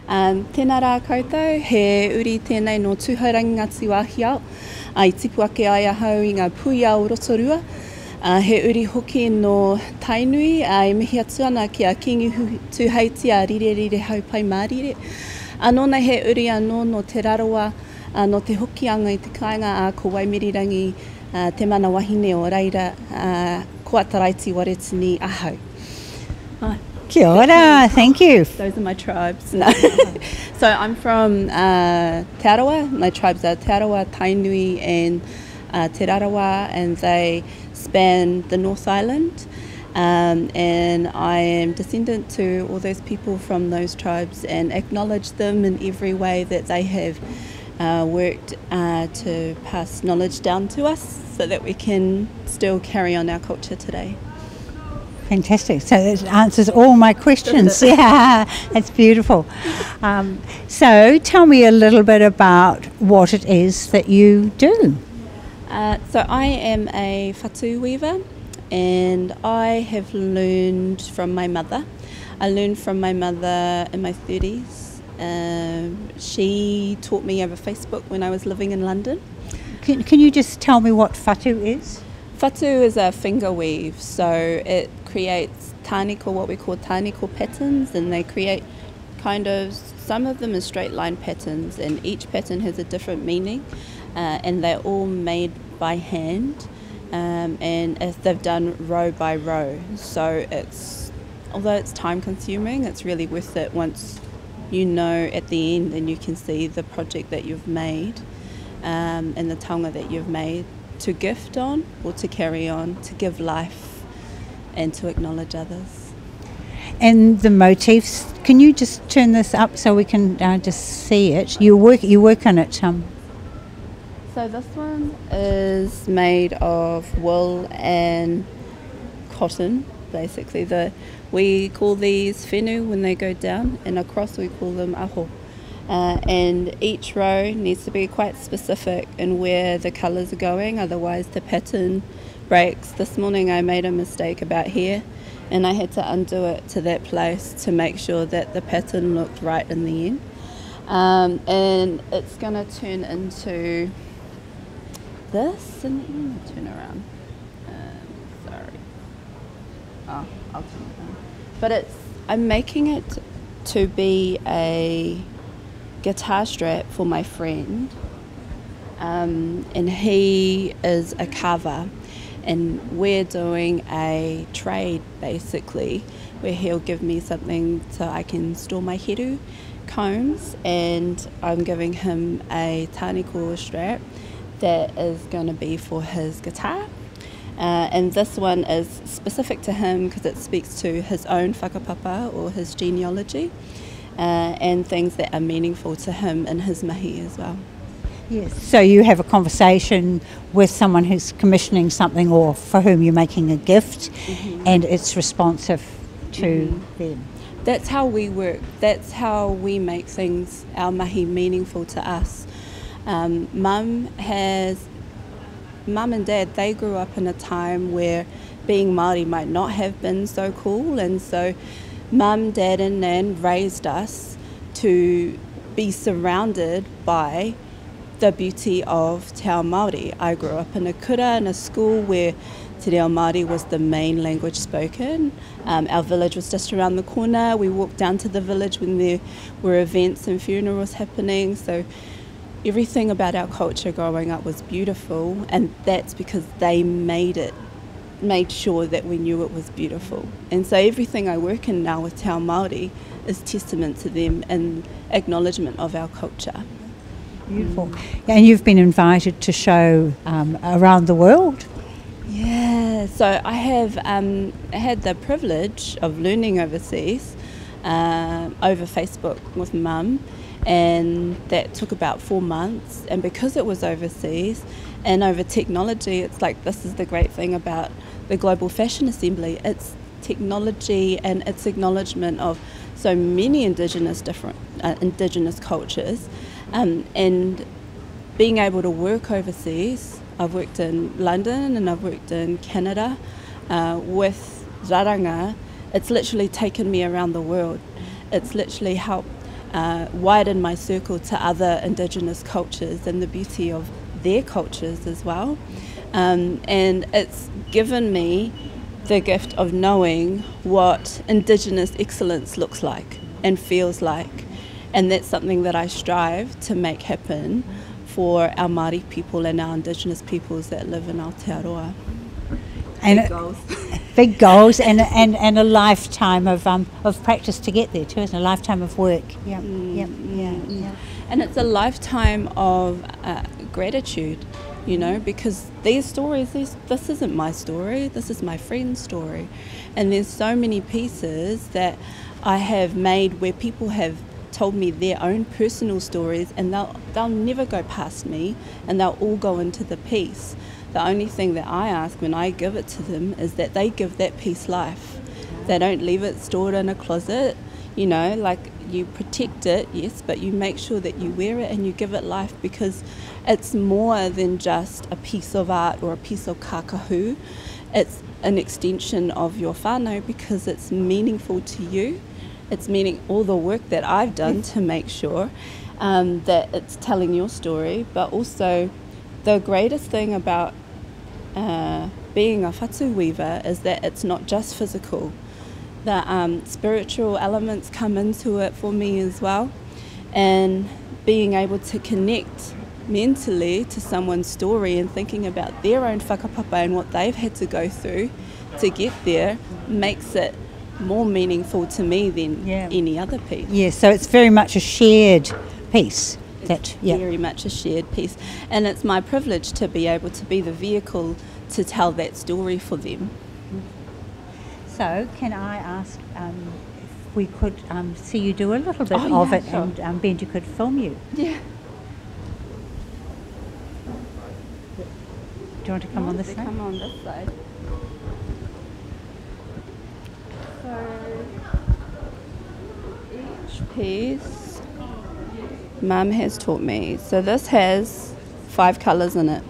Tēnā rā koutou, he uri tēnei no tūhaurangi Ngāti Wāhi ai tipu ake ai ahau I ngā puia o Rotorua. He uri hoki no Tainui, e mihi atu ana ki a kingi tūhaiti a rire haupai mārire. Anōna he uri anō no te rarawa, no te hokianga I te kāinga a ko Waimirirangi, te mana wahine o Reira, ko Ataraiti Waretini ahau. Kia ora, thank you. Those are my tribes. No. So I'm from Te Arawa. My tribes are Te Arawa, Tainui and Te Rarawa, and they span the North Island. And I am descendant to all those people from those tribes and acknowledge them in every way that they have worked to pass knowledge down to us so that we can still carry on our culture today. Fantastic. So that answers all my questions. Yeah, that's beautiful. So tell me a little bit about what it is that you do. So I am a whatu weaver, and I have learned from my mother. I learned from my mother in my 30s. She taught me over Facebook when I was living in London. Can you just tell me what whatu is? Whatu is a finger weave, so it creates Taniko, what we call Taniko patterns, and they create kind of, some of them are straight line patterns, and each pattern has a different meaning, and they're all made by hand, and as they've done row by row. So although it's time consuming, it's really worth it once you know at the end and you can see the project that you've made, and the taonga that you've made, to gift on or to carry on, to give life and to acknowledge others. And the motifs, can you just turn this up so we can just see it? You work on it. So this one is made of wool and cotton, basically. We call these whenu when they go down, and across we call them aho. And each row needs to be quite specific in where the colours are going, otherwise the pattern breaks. This morning I made a mistake about here, and I had to undo it to that place to make sure that the pattern looked right in the end. And it's going to turn into this in the end. Turn around. Sorry. Oh, I'll turn it around. But I'm making it to be a guitar strap for my friend, and he is a carver, and we're doing a trade basically where he'll give me something so I can store my heru combs, and I'm giving him a Taniko strap that is going to be for his guitar. And this one is specific to him because it speaks to his own whakapapa or his genealogy, and things that are meaningful to him in his mahi as well. Yes. So you have a conversation with someone who's commissioning something or for whom you're making a gift, and it's responsive to them. That's how we work. That's how we make things, our mahi, meaningful to us. Mum and Dad, they grew up in a time where being Māori might not have been so cool, and so Mum, Dad and Nan raised us to be surrounded by the beauty of Te Ao Māori. I grew up in a kura, in a school where Te Reo Māori was the main language spoken. Our village was just around the corner. We walked down to the village when there were events and funerals happening. So everything about our culture growing up was beautiful, and that's because they made sure that we knew it was beautiful. And so everything I work in now with Te Ao Māori is testament to them and acknowledgement of our culture. Beautiful. And you've been invited to show around the world? Yeah, so I have had the privilege of learning overseas over Facebook with Mum, and that took about 4 months. And because it was overseas and over technology, it's like, this is the great thing about the Global Fashion Assembly. It's technology and its acknowledgement of so many Indigenous cultures, and being able to work overseas. I've worked in London and I've worked in Canada with Raranga. It's literally taken me around the world. It's literally helped widen my circle to other Indigenous cultures and the beauty of their cultures as well. And it's given me the gift of knowing what Indigenous excellence looks like and feels like. And that's something that I strive to make happen for our Māori people and our Indigenous peoples that live in Aotearoa. And Big goals. Big goals and a lifetime of practice to get there too, isn't it? A lifetime of work. Yeah, yeah. And it's a lifetime of gratitude, you know, because these stories, this isn't my story, this is my friend's story. And there's so many pieces that I have made where people have told me their own personal stories, and they'll never go past me, and they'll all go into the piece. The only thing that I ask when I give it to them is that they give that piece life. They don't leave it stored in a closet, you know, like you protect it, yes, but you make sure that you wear it and you give it life, because it's more than just a piece of art or a piece of kakahu. It's an extension of your whānau because it's meaningful to you. It's meaning all the work that I've done to make sure that it's telling your story, but also the greatest thing about being a whatu weaver is that it's not just physical. The spiritual elements come into it for me as well, and being able to connect mentally to someone's story and thinking about their own whakapapa and what they've had to go through to get there makes it more meaningful to me than any other piece. Yeah, so it's very much a shared piece. Very much a shared piece, and it's my privilege to be able to be the vehicle to tell that story for them. So can I ask if we could see you do a little bit of it, sure. And Benji could film you? Yeah. Do you want to come on this side? Come on this side. So each piece Mum has taught me. So this has 5 colours in it,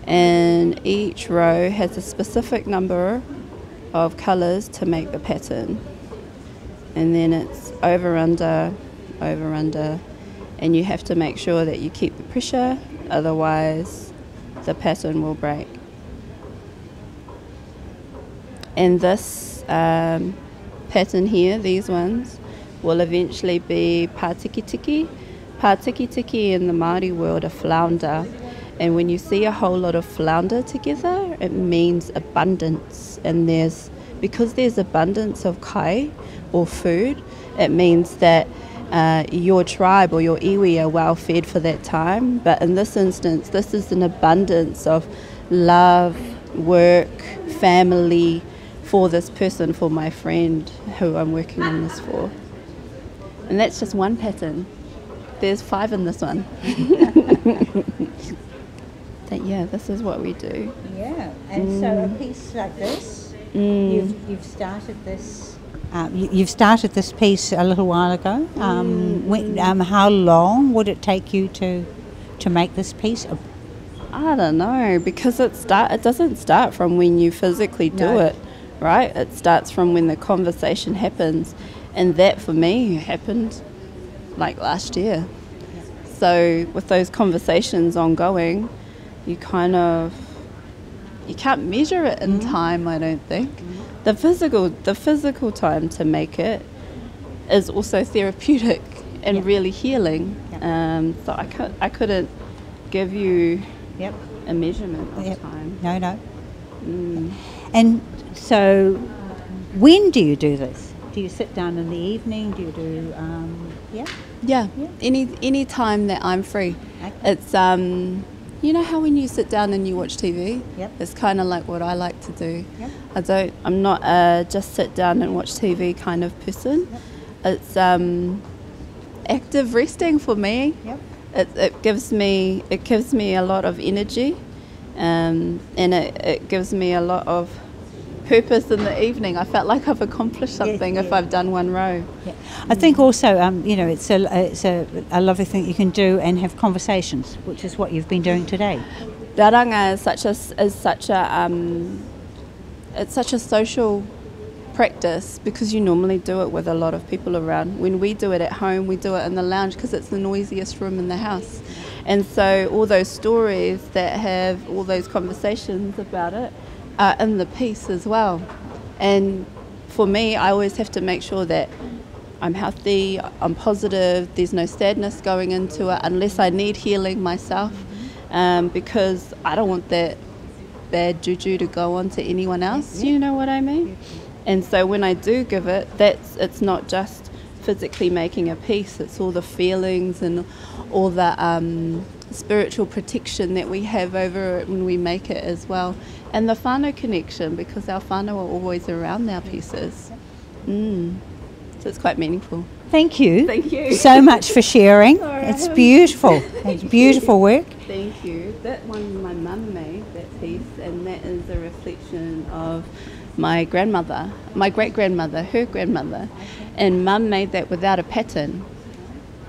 and each row has a specific number of colours to make the pattern, and then it's over under, and you have to make sure that you keep the pressure, otherwise the pattern will break. And this pattern here, these ones, will eventually be pātikitiki. Pātikitiki in the Māori world are flounder, and when you see a whole lot of flounder together, it means abundance. And because there's abundance of kai or food, it means that your tribe or your iwi are well fed for that time. But in this instance, this is an abundance of love, work, family for this person, for my friend who I'm working on this for. And that's just one pattern. There's 5 in this one. But yeah, this is what we do. Yeah, and so a piece like this, you've started this. You've started this piece a little while ago. How long would it take you to make this piece? I don't know, because it doesn't start from when you physically do it, right? It starts from when the conversation happens, and that for me happened like last year. Yeah. So with those conversations ongoing, you can't measure it in time, I don't think. The physical time to make it is also therapeutic and really healing. So I couldn't give you a measurement of time. No. And so when do you do this? Do you sit down in the evening? Do you do Yeah. Any time that I'm free. Okay. It's you know how when you sit down and you watch TV? Yep. It's kind of like what I like to do. Yep. I'm not a just sit down and watch TV kind of person. Yep. It's active resting for me. Yep. It gives me a lot of energy, and it gives me a lot of purpose in the evening. I felt like I've accomplished something if I've done one row. Yeah. I think also, it's a lovely thing you can do and have conversations, which is what you've been doing today. Raranga is such a social practice, because you normally do it with a lot of people around. When we do it at home, we do it in the lounge because it's the noisiest room in the house. And so all those stories that have all those conversations about it are in the piece as well. And for me, I always have to make sure that I'm healthy, I'm positive, there's no sadness going into it unless I need healing myself, because I don't want that bad juju to go on to anyone else, you know what I mean? And so when I do give it, it's not just physically making a piece, it's all the feelings and all the spiritual protection that we have over it when we make it as well. And the whānau connection, because our whānau are always around our pieces. So it's quite meaningful. Thank you. Thank you so much for sharing. It's beautiful. It's beautiful work. Thank you. That one my mum made, that piece, and that is a reflection of my grandmother, my great-grandmother, her grandmother. And mum made that without a pattern.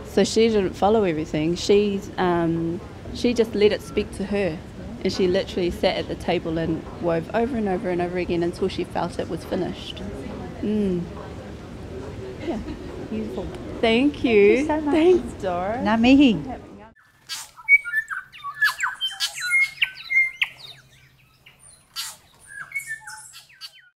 So she didn't follow everything. She just let it speak to her. And she literally sat at the table and wove over and over and over again until she felt it was finished. Yeah. Beautiful. Thank you. Thank you so much. Thanks, Dora. Ngā mihi.